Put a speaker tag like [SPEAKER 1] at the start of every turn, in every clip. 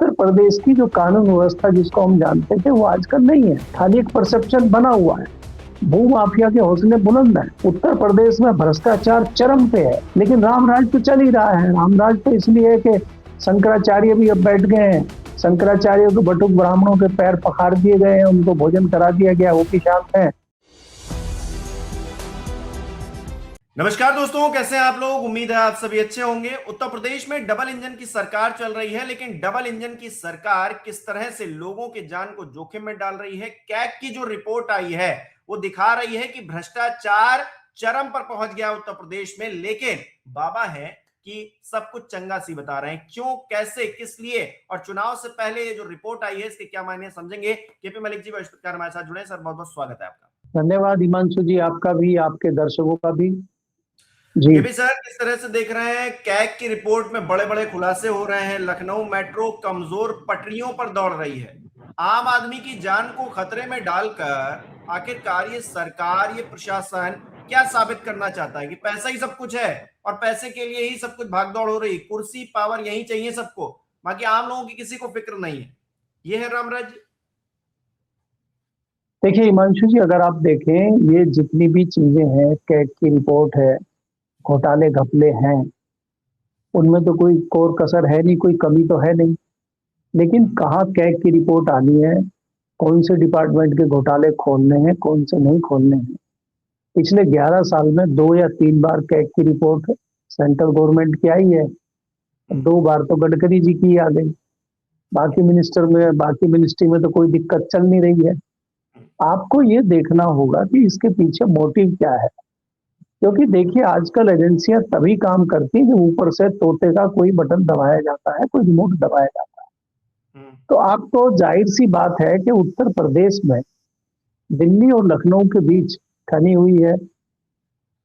[SPEAKER 1] उत्तर प्रदेश की जो कानून व्यवस्था जिसको हम जानते थे वो आजकल नहीं है, खाली एक परसेप्शन बना हुआ है। भू माफिया के हौसले बुलंद हैं। उत्तर प्रदेश में भ्रष्टाचार चरम पे है, लेकिन राम राज तो चल ही रहा है। राम राज तो इसलिए है कि शंकराचार्य भी अब बैठ गए हैं। शंकराचार्य को बटुक ब्राह्मणों के पैर पखार दिए गए हैं, उनको भोजन करा दिया गया, वो भी शांत है।
[SPEAKER 2] नमस्कार दोस्तों, कैसे हैं आप लोग। उम्मीद है आप सभी अच्छे होंगे। उत्तर प्रदेश में डबल इंजन की सरकार चल रही है, लेकिन डबल इंजन की सरकार किस तरह से लोगों के जान को जोखिम में डाल रही है। कैग की जो रिपोर्ट आई है वो दिखा रही है कि भ्रष्टाचार चरम पर पहुंच गया उत्तर प्रदेश में, लेकिन बाबा है कि सब कुछ चंगा सी बता रहे हैं। क्यों, कैसे, किस लिए और चुनाव से पहले ये जो रिपोर्ट आई है इसके क्या मायने समझेंगे। केपी मलिक जी वरिष्ठ पत्रकार हमारे साथ जुड़े। सर बहुत बहुत स्वागत है आपका।
[SPEAKER 1] धन्यवाद हिमांशु जी, आपका भी, आपके दर्शकों का भी जी।
[SPEAKER 2] केपी सर, किस तरह से देख रहे हैं कैग की रिपोर्ट में बड़े बड़े खुलासे हो रहे हैं। लखनऊ मेट्रो कमजोर पटरियों पर दौड़ रही है। आम आदमी की जान को खतरे में डालकर आखिरकार ये सरकार, ये प्रशासन क्या साबित करना चाहता है कि पैसा ही सब कुछ है और पैसे के लिए ही सब कुछ भागदौड़ हो रही, कुर्सी पावर यही चाहिए सबको, बाकी आम लोगों की किसी को फिक्र नहीं है। ये है रामराज।
[SPEAKER 1] देखिए हिमांशु जी, अगर आप देखें ये जितनी भी चीजें हैं, कैग की रिपोर्ट है, घोटाले घपले हैं, उनमें तो कोई कोर कसर है नहीं, कोई कमी तो है नहीं। लेकिन कहाँ कैग की रिपोर्ट आनी है, कौन से डिपार्टमेंट के घोटाले खोलने हैं, कौन से नहीं खोलने हैं। पिछले 11 साल में 2 या 3 बार कैग की रिपोर्ट सेंट्रल गवर्नमेंट की आई है। 2 बार तो गडकरी जी की आ गई। बाकी मिनिस्ट्री में तो कोई दिक्कत चल नहीं रही है। आपको ये देखना होगा कि इसके पीछे मोटिव क्या है, क्योंकि देखिए आजकल एजेंसियां तभी काम करती हैं कि ऊपर से तोते का कोई बटन दबाया जाता है, कोई रिमोट दबाया जाता है। तो आपको जाहिर सी बात है कि उत्तर प्रदेश में दिल्ली और लखनऊ के बीच खनी हुई है।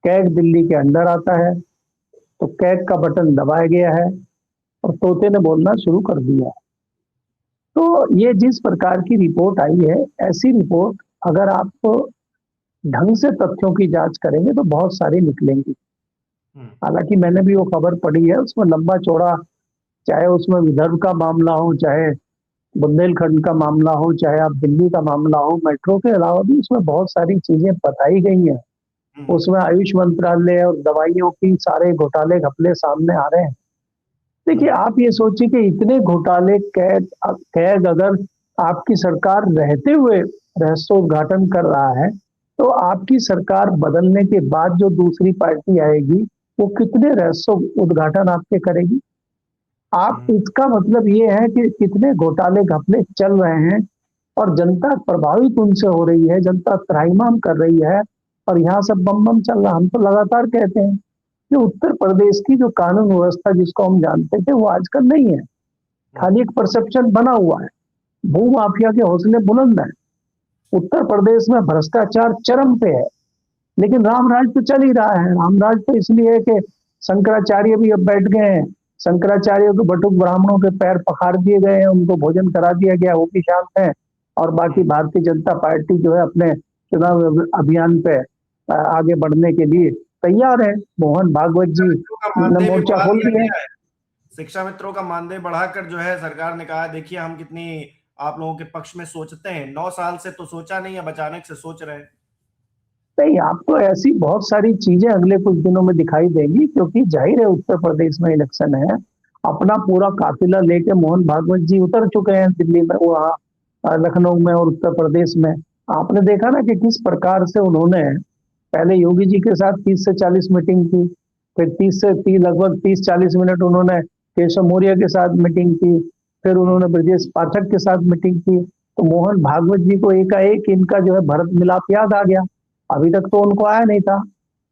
[SPEAKER 1] कैग दिल्ली के अंदर आता है तो कैग का बटन दबाया गया है और तोते ने बोलना शुरू कर दिया। तो ये जिस प्रकार की रिपोर्ट आई है, ऐसी रिपोर्ट अगर आप ढंग से तथ्यों की जांच करेंगे तो बहुत सारी निकलेंगी। हालांकि मैंने भी वो खबर पढ़ी है, उसमें लंबा चौड़ा, चाहे उसमें विदर्भ का मामला हो, चाहे बुंदेलखंड का मामला हो, चाहे आप दिल्ली का मामला हो, मेट्रो के अलावा भी उसमें बहुत सारी चीजें बताई गई हैं। उसमें आयुष मंत्रालय और दवाइयों की सारे घोटाले घपले सामने आ रहे हैं। देखिए आप ये सोचिए कि इतने घोटाले कैग अगर आपकी सरकार रहते हुए रहस्योद्घाटन कर रहा है, तो आपकी सरकार बदलने के बाद जो दूसरी पार्टी आएगी वो कितने रहस्य उद्घाटन आपके करेगी। आप इसका मतलब ये है कि कितने घोटाले घपले चल रहे हैं और जनता प्रभावित उनसे हो रही है, जनता त्राहिमाम कर रही है और यहाँ सब बम बम चल रहा। हम तो लगातार कहते हैं कि उत्तर प्रदेश की जो कानून व्यवस्था जिसको हम जानते थे वो आजकल नहीं है, खाली एक परसेप्शन बना हुआ है। भू माफिया के हौसले बुलंद हैं। उत्तर प्रदेश में भ्रष्टाचार चरम पे है, लेकिन राम राज तो चल ही रहा है। राम राज तो इसलिए है कि शंकराचार्य भी अब बैठ गए हैं। शंकराचार्य को बटुक ब्राह्मणों के पैर पखार दिए गए हैं, उनको भोजन करा दिया गया, वो भी शांत है। और बाकी भारतीय जनता पार्टी जो है अपने चुनाव अभियान पे आगे बढ़ने के लिए तैयार है। मोहन भागवत जी ने मोर्चा खोल दिया है।
[SPEAKER 2] शिक्षा मित्रों का मानदेय बढ़ाकर जो है सरकार ने कहा, देखिए हम कितनी आप लोगों के पक्ष में सोचते हैं। 9 साल से तो सोचा नहीं, अब अचानक से सोच रहे हैं।
[SPEAKER 1] नहीं, आपको ऐसी बहुत सारी चीजें अगले कुछ दिनों में दिखाई देंगी, क्योंकि जाहिर है उत्तर प्रदेश में इलेक्शन है। अपना पूरा काफिला लेके मोहन भागवत जी उतर चुके हैं दिल्ली में, वहाँ लखनऊ में और उत्तर प्रदेश में। आपने देखा ना कि किस प्रकार से उन्होंने पहले योगी जी के साथ 30 से 40 मीटिंग की, फिर 30 से 30 लगभग 30-40 मिनट उन्होंने केशव मौर्य के साथ मीटिंग की, फिर उन्होंने ब्रजेश पाठक के साथ मीटिंग की। तो मोहन भागवत जी को एकाएक इनका जो है भरत मिलाप याद आ गया। अभी तक तो उनको आया नहीं था,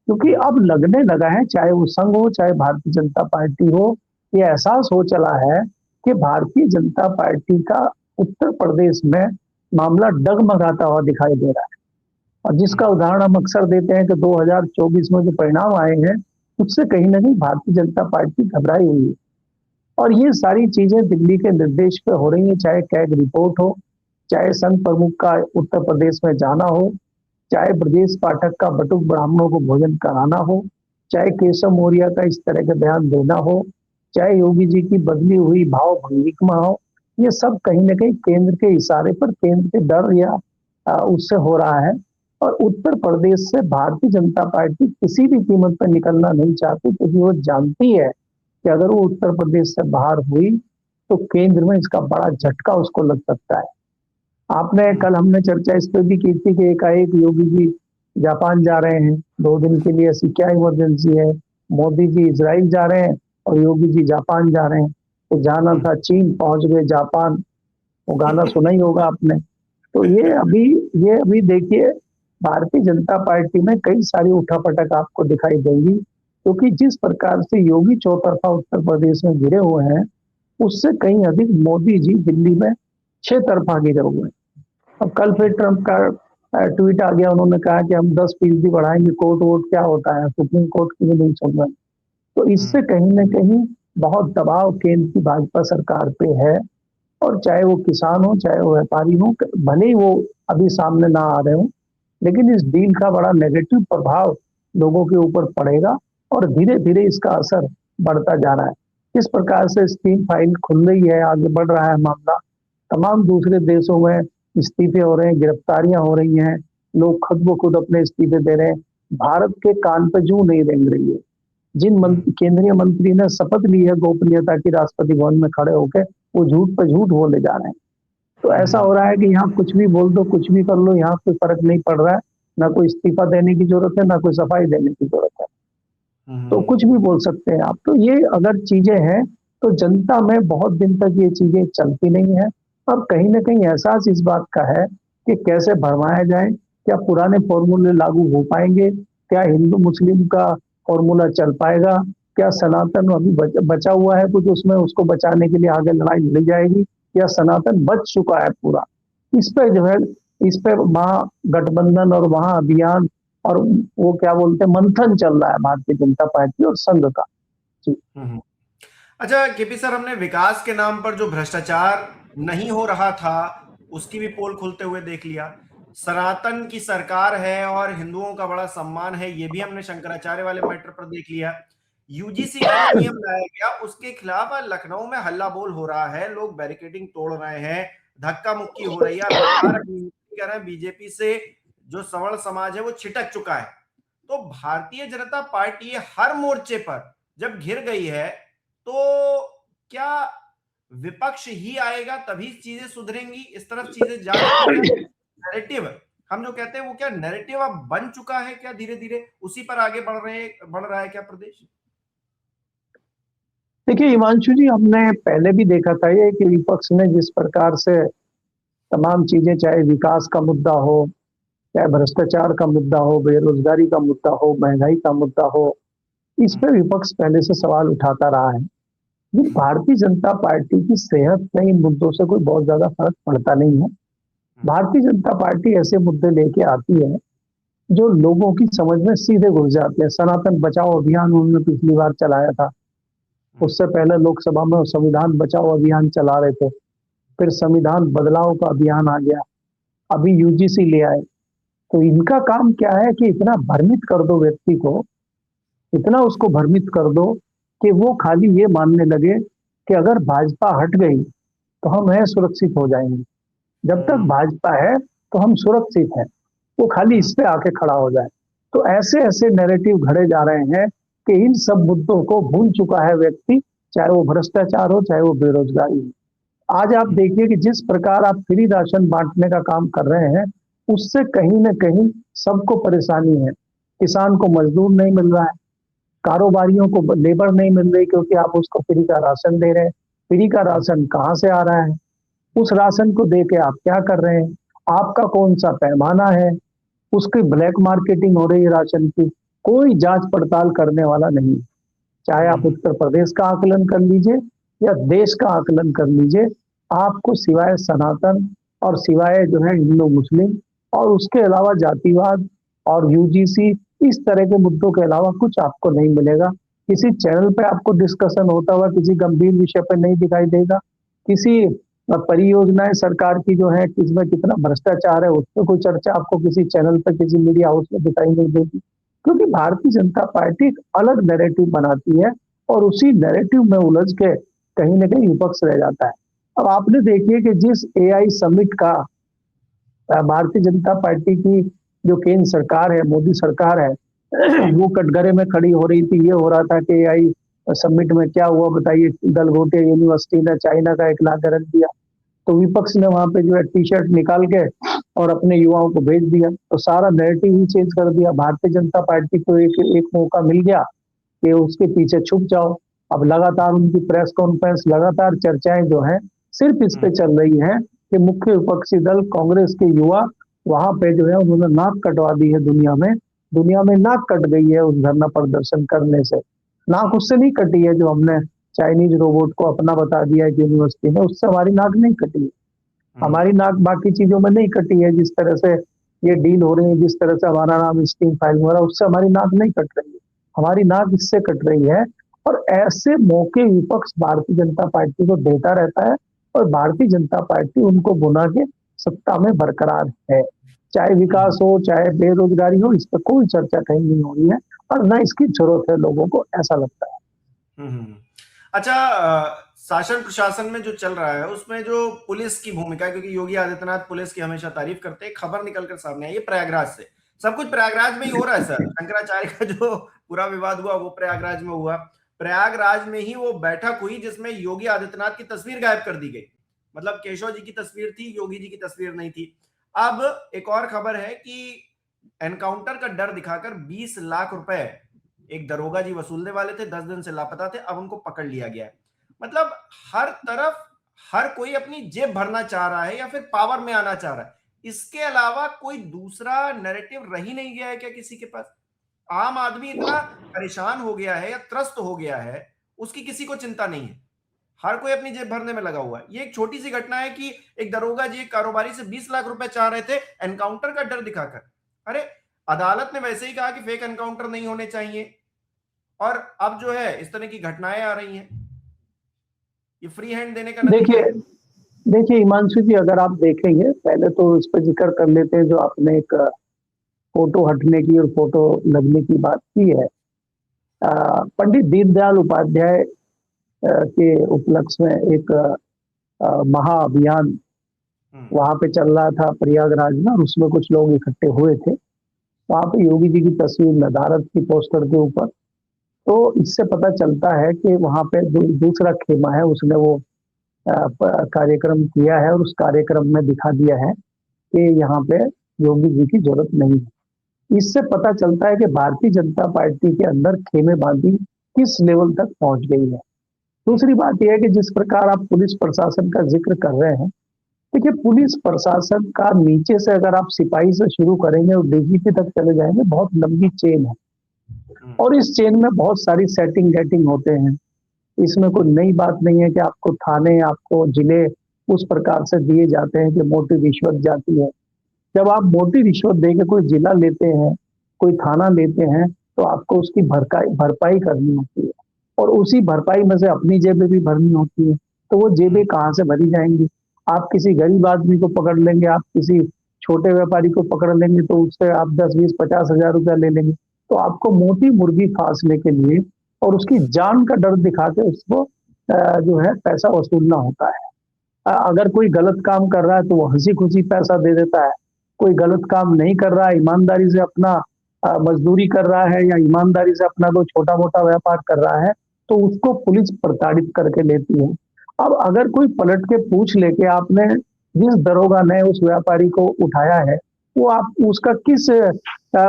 [SPEAKER 1] क्योंकि अब लगने लगा है, चाहे वो संघ हो चाहे भारतीय जनता पार्टी हो, ये एहसास हो चला है कि भारतीय जनता पार्टी का उत्तर प्रदेश में मामला डगमगाता हुआ दिखाई दे रहा है। और जिसका उदाहरण हम अक्सर देते हैं कि 2024 में जो परिणाम आए हैं उससे कहीं ना कहीं भारतीय जनता पार्टी घबराई हुई है। और ये सारी चीजें दिल्ली के निर्देश पे हो रही है, चाहे कैग रिपोर्ट हो, चाहे संघ प्रमुख का उत्तर प्रदेश में जाना हो, चाहे ब्रजेश पाठक का बटुक ब्राह्मणों को भोजन कराना हो, चाहे केशव मौर्य का इस तरह के बयान देना हो, चाहे योगी जी की बदली हुई भाव भंगिमा हो, ये सब कहीं ना कहीं केंद्र के इशारे पर, केंद्र के डर या उससे हो रहा है। और उत्तर प्रदेश से भारतीय जनता पार्टी किसी भी कीमत पर निकलना नहीं चाहती, क्योंकि वो जानती है कि अगर वो उत्तर प्रदेश से बाहर हुई तो केंद्र में इसका बड़ा झटका उसको लग सकता है। आपने कल हमने चर्चा इस पर भी की थी कि एकाएक योगी जी जापान जा रहे हैं 2 दिन के लिए, ऐसी क्या इमरजेंसी है। मोदी जी इजराइल जा रहे हैं और योगी जी जापान जा रहे हैं। तो जाना था चीन, पहुंच गए जापान। वो गाना सुना ही होगा आपने। तो ये अभी देखिए, भारतीय जनता पार्टी में कई सारी उठापटक आपको दिखाई देंगी, क्योंकि जिस प्रकार से योगी चौतरफा उत्तर प्रदेश में गिरे हुए हैं, उससे कहीं अधिक मोदी जी दिल्ली में 6 तरफा गिरे हुए हैं। अब कल फिर ट्रंप का ट्वीट आ गया, उन्होंने कहा कि हम 10% बढ़ाएंगे, कोर्ट वोट क्या होता है, सुप्रीम कोर्ट की भी नहीं सुन रहे। तो इससे कहीं ना कहीं बहुत दबाव केंद्र की भाजपा सरकार पे है। और चाहे वो किसान हो, चाहे वो व्यापारी हो, भले ही वो अभी सामने ना आ रहे हो, लेकिन इस डील का बड़ा नेगेटिव प्रभाव लोगों के ऊपर पड़ेगा और धीरे धीरे इसका असर बढ़ता जा रहा है। इस प्रकार से स्टीम फाइल खुल रही है, आगे बढ़ रहा है मामला। तमाम दूसरे देशों में इस्तीफे हो रहे हैं, गिरफ्तारियां हो रही हैं, लोग खुद ब खुद अपने इस्तीफे दे रहे हैं। भारत के कान पे जू नहीं रेंग रही है। जिन केंद्रीय मंत्री ने शपथ ली है गोपनीयता की राष्ट्रपति भवन में खड़े होकर, वो झूठ पे झूठ बोले जा रहे हैं। तो ऐसा हो रहा है कि यहाँ कुछ भी बोल दो, कुछ भी कर लो, यहाँ कोई फर्क नहीं पड़ रहा है। ना कोई इस्तीफा देने की जरूरत है, ना कोई सफाई देने की जरूरत है। तो कुछ भी बोल सकते हैं आप। तो ये अगर चीजें हैं तो जनता में बहुत दिन तक ये चीजें चलती नहीं है। और कहीं ना कहीं एहसास इस बात का है कि कैसे भरमाया जाए, क्या पुराने फॉर्मूले लागू हो पाएंगे, क्या हिंदू मुस्लिम का फॉर्मूला चल पाएगा, क्या सनातन अभी बचा हुआ है कुछ, उसमें उसको बचाने के लिए आगे लड़ाई लड़ी जाएगी, या सनातन बच चुका है पूरा। इस पे जो है, इस पे महागठबंधन और महाअभियान और वो क्या बोलते हैं, मंथन चल रहा है भारतीय जनता पार्टी और संघ का। जी।
[SPEAKER 2] अच्छा केपी सर, हमने विकास के नाम पर जो भ्रष्टाचार नहीं हो रहा था उसकी भी पोल खुलते हुए देख लिया। सनातन की सरकार है और हिंदुओं का बड़ा सम्मान है, ये भी हमने शंकराचार्य वाले मैटर पर देख लिया। यूजीसी का जो नियम लाया गया उसके खिलाफ लखनऊ में हल्ला बोल हो रहा है, लोग बैरिकेडिंग तोड़ रहे हैं, धक्का मुक्की हो रही है, कह रहे हैं बीजेपी से जो सवर्ण समाज है वो छिटक चुका है। तो भारतीय जनता पार्टी हर मोर्चे पर जब घिर गई है, तो क्या विपक्ष ही आएगा तभी चीजें सुधरेंगी? इस तरफ चीजें जा रही हैं, नैरेटिव हम जो कहते हैं वो क्या नैरेटिव अब बन चुका है क्या, धीरे धीरे उसी पर आगे बढ़ रहा है क्या प्रदेश?
[SPEAKER 1] देखिए हिमांशु जी, हमने पहले भी देखा था ये कि विपक्ष ने जिस प्रकार से तमाम चीजें, चाहे विकास का मुद्दा हो, चाहे भ्रष्टाचार का मुद्दा हो, बेरोजगारी का मुद्दा हो, महंगाई का मुद्दा हो, इस पे विपक्ष पहले से सवाल उठाता रहा है। ये भारतीय जनता पार्टी की सेहत में इन मुद्दों से कोई बहुत ज्यादा फर्क पड़ता नहीं है। भारतीय जनता पार्टी ऐसे मुद्दे लेके आती है जो लोगों की समझ में सीधे घुस जाते हैं। सनातन बचाओ अभियान उन्होंने पिछली बार चलाया था, उससे पहले लोकसभा में संविधान बचाओ अभियान चला रहे थे, फिर संविधान बदलाव का अभियान आ गया, अभी यूजीसी ले आए। तो इनका काम क्या है कि इतना भ्रमित कर दो व्यक्ति को, इतना उसको भ्रमित कर दो कि वो खाली ये मानने लगे कि अगर भाजपा हट गई तो हम है सुरक्षित हो जाएंगे, जब तक भाजपा है तो हम सुरक्षित हैं, वो खाली इस पे आके खड़ा हो जाए। तो ऐसे ऐसे नैरेटिव घड़े जा रहे हैं कि इन सब मुद्दों को भूल चुका है व्यक्ति, चाहे वो भ्रष्टाचार हो, चाहे वो बेरोजगारी हो। आज आप देखिए कि जिस प्रकार आप फ्री राशन बांटने का काम कर रहे हैं, उससे कहीं ना कहीं सबको परेशानी है। किसान को मजदूर नहीं मिल रहा है, कारोबारियों को लेबर नहीं मिल रही, क्योंकि आप उसको फ्री का राशन दे रहे हैं। फ्री का राशन कहाँ से आ रहा है, उस राशन को दे के आप क्या कर रहे हैं, आपका कौन सा पैमाना है, उसकी ब्लैक मार्केटिंग हो रही है राशन की, कोई जांच पड़ताल करने वाला नहीं। चाहे आप उत्तर प्रदेश का आकलन कर लीजिए या देश का आकलन कर लीजिए, आपको सिवाय सनातन और सिवाय जो है हिंदू मुस्लिम और उसके अलावा जातिवाद और यूजीसी, इस तरह के मुद्दों के अलावा कुछ आपको नहीं मिलेगा। किसी चैनल पे आपको डिस्कशन होता हुआ किसी गंभीर विषय पर नहीं दिखाई देगा। किसी परियोजनाएं सरकार की जो है किसमें कितना भ्रष्टाचार है उसमें कोई चर्चा आपको किसी चैनल पर, किसी मीडिया हाउस में दिखाई नहीं देगी, क्योंकि भारतीय जनता पार्टी एक अलग नैरेटिव बनाती है और उसी नैरेटिव में उलझ के कहीं ना कहीं विपक्ष रह जाता है। अब आपने देखिए कि जिस एआई समिट का भारतीय जनता पार्टी की जो केंद्र सरकार है, मोदी सरकार है, वो कटघरे में खड़ी हो रही थी। ये हो रहा था कि एआई समिट में क्या हुआ बताइए, गलगोटे यूनिवर्सिटी ने चाइना का 1 लाख रख दिया। तो विपक्ष ने वहां पे जो है टी शर्ट निकाल के और अपने युवाओं को भेज दिया, तो सारा नैरेटिव ही चेंज कर दिया। भारतीय जनता पार्टी को एक मौका मिल गया कि उसके पीछे छुप जाओ। अब लगातार उनकी प्रेस कॉन्फ्रेंस, लगातार चर्चाएं जो है सिर्फ इस पे चल रही है कि मुख्य विपक्षी दल कांग्रेस के युवा वहां पे जो है उन्होंने नाक कटवा दी है। दुनिया में नाक कट गई है उस धरना प्रदर्शन करने से। नाक उससे नहीं कटी है जो हमने चाइनीज रोबोट को अपना बता दिया है यूनिवर्सिटी में, उससे हमारी नाक नहीं कटी है। हमारी नाक बाकी चीजों में नहीं कटी है। जिस तरह से ये डील हो रही है, जिस तरह से हमारा नाम स्टीम फाइल हो रहा है, उससे हमारी नाक नहीं कट रही है। हमारी नाक इससे कट रही है। और ऐसे मौके विपक्ष भारतीय जनता पार्टी को देता रहता है और भारतीय जनता पार्टी उनको भुना के सत्ता में बरकरार है। चाहे विकास हो, चाहे बेरोजगारी हो, इस पर कोई चर्चा कहीं नहीं हो रही है और न इसकी जरूरत है लोगों को, ऐसा लगता है।
[SPEAKER 2] अच्छा, शासन प्रशासन में जो चल रहा है उसमें जो पुलिस की भूमिका है, क्योंकि योगी आदित्यनाथ पुलिस की हमेशा तारीफ करते हैं, खबर निकलकर सामने आई है प्रयागराज से। सब कुछ प्रयागराज में ही हो रहा है सर। शंकराचार्य का जो पूरा विवाद हुआ वो प्रयागराज में हुआ। प्रयागराज में ही वो बैठक हुई जिसमें योगी आदित्यनाथ की तस्वीर गायब कर दी गई। मतलब केशव जी की तस्वीर थी, योगी जी की तस्वीर नहीं थी। अब एक और खबर है कि एनकाउंटर का डर दिखाकर 20 लाख रुपए एक दरोगा जी वसूलने वाले थे, 10 दिन से लापता थे, अब उनको पकड़ लिया गया है। मतलब हर तरफ हर कोई अपनी जेब भरना चाह रहा है या फिर पावर में आना चाह रहा है। इसके अलावा कोई दूसरा नैरेटिव रह ही नहीं गया है क्या किसी के पास? आम आदमी इतना परेशान हो गया है या त्रस्त हो गया है, उसकी किसी को चिंता नहीं है। हर कोई अपनी जेब भरने में लगा हुआ है। ये एक छोटी सी घटना है कि एक दरोगा जी एक कारोबारी से 20 लाख रुपए चाह रहे थे एनकाउंटर का डर दिखाकर। अरे अदालत ने वैसे ही कहा कि फेक एनकाउंटर नहीं होने चाहिए, और अब जो है इस तरह की घटनाएं आ रही हैं। ये फ्री हैंड देने का नतीजा है।
[SPEAKER 1] देखिए हिमांशु जी, अगर आप देखेंगे, पहले तो इस पर जिक्र कर लेते हैं जो आपने एक फोटो हटने की और फोटो लगने की बात की है। पंडित दीनदयाल उपाध्याय के उपलक्ष्य में एक महाअभियान वहां पे चल रहा था प्रयागराज में, और उसमें कुछ लोग इकट्ठे हुए थे। वहां पे योगी जी की तस्वीर नदारत की पोस्टर के ऊपर। तो इससे पता चलता है कि वहां पे दूसरा खेमा है, उसने वो कार्यक्रम किया है और उस कार्यक्रम में दिखा दिया है कि यहाँ पे योगी जी की जरूरत नहीं है। इससे पता चलता है कि भारतीय जनता पार्टी के अंदर खेमेबाजी किस लेवल तक पहुंच गई है। दूसरी बात यह है कि जिस प्रकार आप पुलिस प्रशासन का जिक्र कर रहे हैं, देखिए पुलिस प्रशासन का नीचे से अगर आप सिपाही से शुरू करेंगे और डीजीपी तक चले जाएंगे, बहुत लंबी चेन है और इस चेन में बहुत सारी सेटिंग गेटिंग होते हैं। इसमें कोई नई बात नहीं है कि आपको थाने, आपको जिले उस प्रकार से दिए जाते हैं कि मोटी रिश्वत जाती है। जब आप मोटी रिश्वत देके कोई जिला लेते हैं, कोई थाना लेते हैं, तो आपको उसकी भरपाई करनी होती है और उसी भरपाई में से अपनी जेबें भी भरनी होती है। तो वो जेबें कहाँ से भरी जाएंगी? आप किसी गरीब आदमी को पकड़ लेंगे, आप किसी छोटे व्यापारी को पकड़ लेंगे तो उससे आप 10, 20, 50 हजार रुपया ले लेंगे। तो आपको मोटी मुर्गी फांसने के लिए और उसकी जान का डर दिखा के उसको जो है पैसा वसूलना होता है। अगर कोई गलत काम कर रहा है तो वो हंसी खुशी पैसा दे देता है। कोई गलत काम नहीं कर रहा है, ईमानदारी से अपना मजदूरी कर रहा है या ईमानदारी से अपना कोई छोटा मोटा व्यापार कर रहा है, तो उसको पुलिस प्रताड़ित करके लेती है। अब अगर कोई पलट के पूछ ले कि आपने जिस दरोगा ने उस व्यापारी को उठाया है, वो आप उसका किस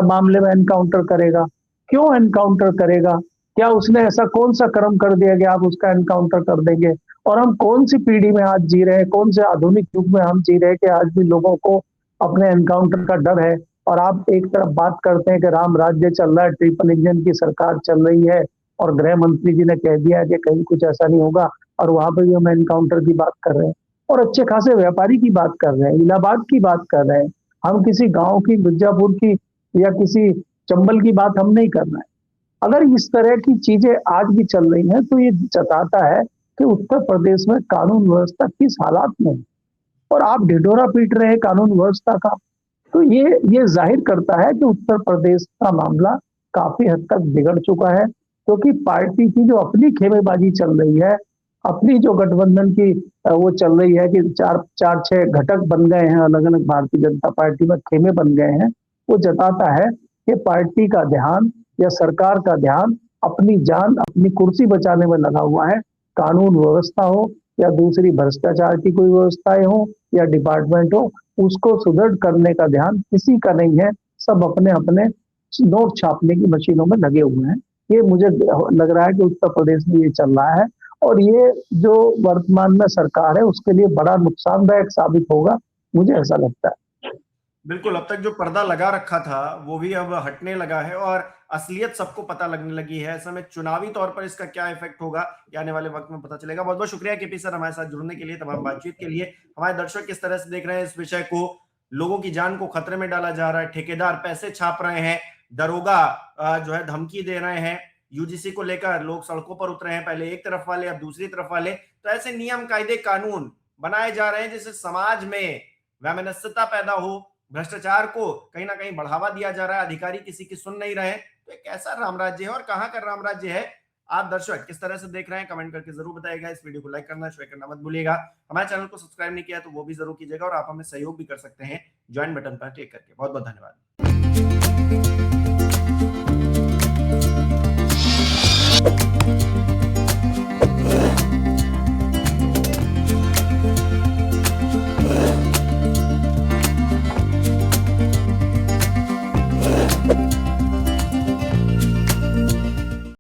[SPEAKER 1] मामले में एनकाउंटर करेगा, क्यों एनकाउंटर करेगा? क्या उसने ऐसा कौन सा कर्म कर दिया कि आप उसका एनकाउंटर कर देंगे? और हम कौन सी पीढ़ी में आज जी रहे हैं, कौन से आधुनिक युग में हम जी रहे हैं कि आज भी लोगों को अपने एनकाउंटर का डर है? और आप एक तरफ बात करते हैं कि राम राज्य चल रहा है, ट्रिपल इंजन की सरकार चल रही है और गृह मंत्री जी ने कह दिया है कि कहीं कुछ ऐसा नहीं होगा, और वहां पर भी हम एनकाउंटर की बात कर रहे हैं और अच्छे खासे व्यापारी की बात कर रहे हैं, इलाहाबाद की बात कर रहे हैं। हम किसी गांव की, मिर्जापुर की या किसी चंबल की बात हम नहीं कर रहे हैं। अगर इस तरह की चीजें आज भी चल रही हैं तो ये जताता है कि उत्तर प्रदेश में कानून व्यवस्था किस हालात में है और आप ढिढोरा पीट रहे हैं कानून व्यवस्था का। तो ये जाहिर करता है कि उत्तर प्रदेश का मामला काफी हद तक बिगड़ चुका है, क्योंकि पार्टी की जो अपनी खेमेबाजी चल रही है, अपनी जो गठबंधन की वो चल रही है कि चार छह घटक बन गए हैं, अलग अलग भारतीय जनता पार्टी में खेमे बन गए हैं, वो जताता है कि पार्टी का ध्यान या सरकार का ध्यान अपनी जान, अपनी कुर्सी बचाने में लगा हुआ है। कानून व्यवस्था हो या दूसरी भ्रष्टाचार की कोई व्यवस्थाएं हो या डिपार्टमेंट हो, उसको सुदृढ़ करने का ध्यान किसी का नहीं है। सब अपने अपने नोट छापने की मशीनों में लगे हुए हैं। ये मुझे लग रहा है कि उत्तर प्रदेश में ये चल रहा है, और ये जो वर्तमान में सरकार है उसके लिए बड़ा नुकसानदायक साबित होगा, मुझे ऐसा लगता है।
[SPEAKER 2] बिल्कुल, अब तक जो पर्दा लगा रखा था वो भी अब हटने लगा है और असलियत सबको पता लगने लगी है। ऐसे में चुनावी तौर पर इसका क्या इफेक्ट होगा ये आने वाले वक्त में पता चलेगा। बहुत बहुत शुक्रिया केपी सर हमारे साथ जुड़ने के लिए, तमाम बातचीत के लिए। हमारे दर्शक किस तरह से देख रहे हैं इस विषय को, लोगों की जान को खतरे में डाला जा रहा है, ठेकेदार पैसे छाप रहे हैं, दरोगा जो है धमकी दे रहे हैं, यूजीसी को लेकर लोग सड़कों पर उतरे हैं, पहले एक तरफ वाले अब दूसरी तरफ वाले। तो ऐसे नियम कायदे कानून बनाए जा रहे हैं जिससे समाज में वैमनस्यता पैदा हो, भ्रष्टाचार को कहीं ना कहीं बढ़ावा दिया जा रहा है, अधिकारी किसी की सुन नहीं रहे। तो एक ऐसा रामराज्य है और कहां का रामराज्य है, आप दर्शक किस तरह से देख रहे हैं कमेंट करके जरूर बताइएगा। इस वीडियो को लाइक करना, शेयर करना मत भूलिएगा। हमारे चैनल को सब्सक्राइब नहीं किया तो वो भी जरूर कीजिएगा, और आप हमें सहयोग भी कर सकते हैं ज्वाइन बटन पर क्लिक करके। बहुत बहुत धन्यवाद।